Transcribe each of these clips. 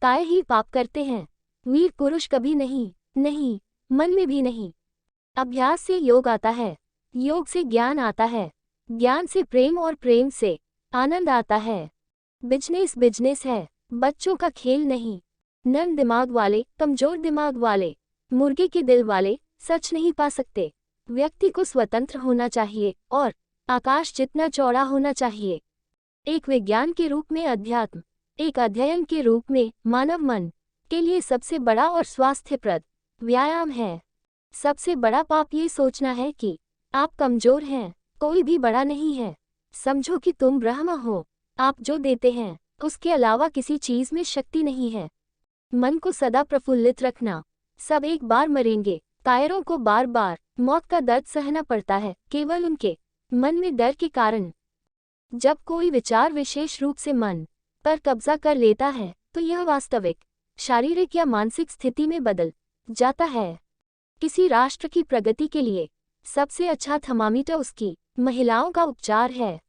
काय ही पाप करते हैं। वीर पुरुष कभी नहीं, नहीं, मन में भी नहीं। अभ्यास से योग आता है, योग से ज्ञान आता है, ज्ञान से प्रेम और प्रेम से आनंद आता है। बिजनेस बिजनेस है, बच्चों का खेल नहीं। नर्म दिमाग वाले, कमजोर दिमाग वाले, मुर्गे के दिल वाले सच नहीं पा सकते। व्यक्ति को स्वतंत्र होना चाहिए और आकाश जितना चौड़ा होना चाहिए। एक विज्ञान के रूप में अध्यात्म, एक अध्ययन के रूप में मानव मन के लिए सबसे बड़ा और स्वास्थ्यप्रद व्यायाम है। सबसे बड़ा पाप ये सोचना है कि आप कमजोर हैं। कोई भी बड़ा नहीं है। समझो कि तुम ब्रह्म हो। आप जो देते हैं उसके अलावा किसी चीज में शक्ति नहीं है। मन को सदा प्रफुल्लित रखना। सब एक बार मरेंगे। कायरों को बार बार मौत का दर्द सहना पड़ता है केवल उनके मन में डर के कारण। जब कोई विचार विशेष रूप से मन पर कब्जा कर लेता है तो यह वास्तविक शारीरिक या मानसिक स्थिति में बदल जाता है। किसी राष्ट्र की प्रगति के लिए सबसे अच्छा थर्मामीटर उसकी महिलाओं का उपचार है।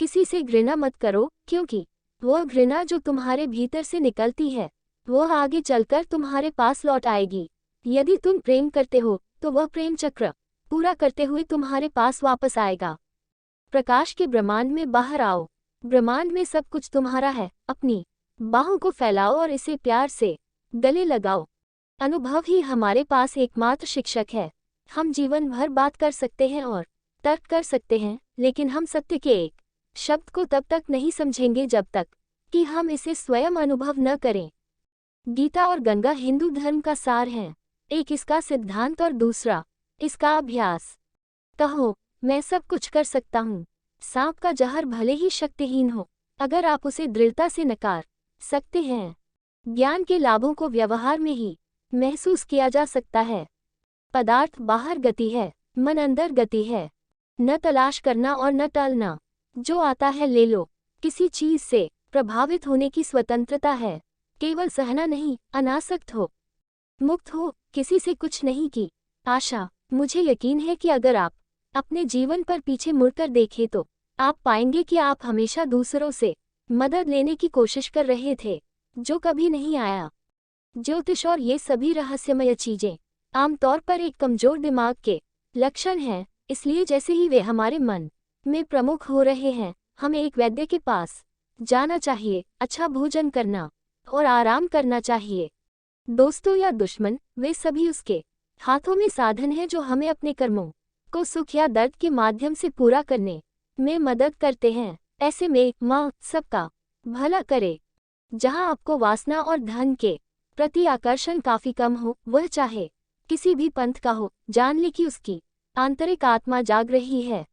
किसी से घृणा मत करो, क्योंकि वह घृणा जो तुम्हारे भीतर से निकलती है वह आगे चलकर तुम्हारे पास लौट आएगी। यदि तुम प्रेम करते हो तो वह प्रेम चक्र पूरा करते हुए तुम्हारे पास वापस आएगा। प्रकाश के ब्रह्मांड में बाहर आओ। ब्रह्मांड में सब कुछ तुम्हारा है। अपनी बाहों को फैलाओ और इसे प्यार से गले लगाओ। अनुभव ही हमारे पास एकमात्र शिक्षक है। हम जीवन भर बात कर सकते हैं और तर्क कर सकते हैं, लेकिन हम सत्य के एक शब्द को तब तक नहीं समझेंगे जब तक कि हम इसे स्वयं अनुभव न करें। गीता और गंगा हिंदू धर्म का सार हैं। एक इसका सिद्धांत और दूसरा इसका अभ्यास। कहो, मैं सब कुछ कर सकता हूँ। सांप का जहर भले ही शक्तिहीन हो, अगर आप उसे दृढ़ता से नकार सकते हैं। ज्ञान के लाभों को व्यवहार में ही महसूस किया जा सकता है। पदार्थ बाहर गति है, मन अंदर गति है। न तलाश करना और न टालना। जो आता है ले लो। किसी चीज से प्रभावित होने की स्वतंत्रता है। केवल सहना नहीं, अनासक्त हो, मुक्त हो, किसी से कुछ नहीं की आशा। मुझे यकीन है कि अगर आप अपने जीवन पर पीछे मुड़कर देखें तो आप पाएंगे कि आप हमेशा दूसरों से मदद लेने की कोशिश कर रहे थे, जो कभी नहीं आया। ज्योतिष और ये सभी रहस्यमय चीजें आमतौर पर एक कमजोर दिमाग के लक्षण हैं। इसलिए जैसे ही वे हमारे मन में प्रमुख हो रहे हैं, हमें एक वैद्य के पास जाना चाहिए, अच्छा भोजन करना और आराम करना चाहिए। दोस्तों या दुश्मन, वे सभी उसके हाथों में साधन हैं जो हमें अपने कर्मों को सुख या दर्द के माध्यम से पूरा करने में मदद करते हैं। ऐसे में माँ सबका भला करे। जहाँ आपको वासना और धन के प्रति आकर्षण काफी कम हो, वह चाहे किसी भी पंथ का हो, जान ले कि उसकी आंतरिक आत्मा जाग रही है।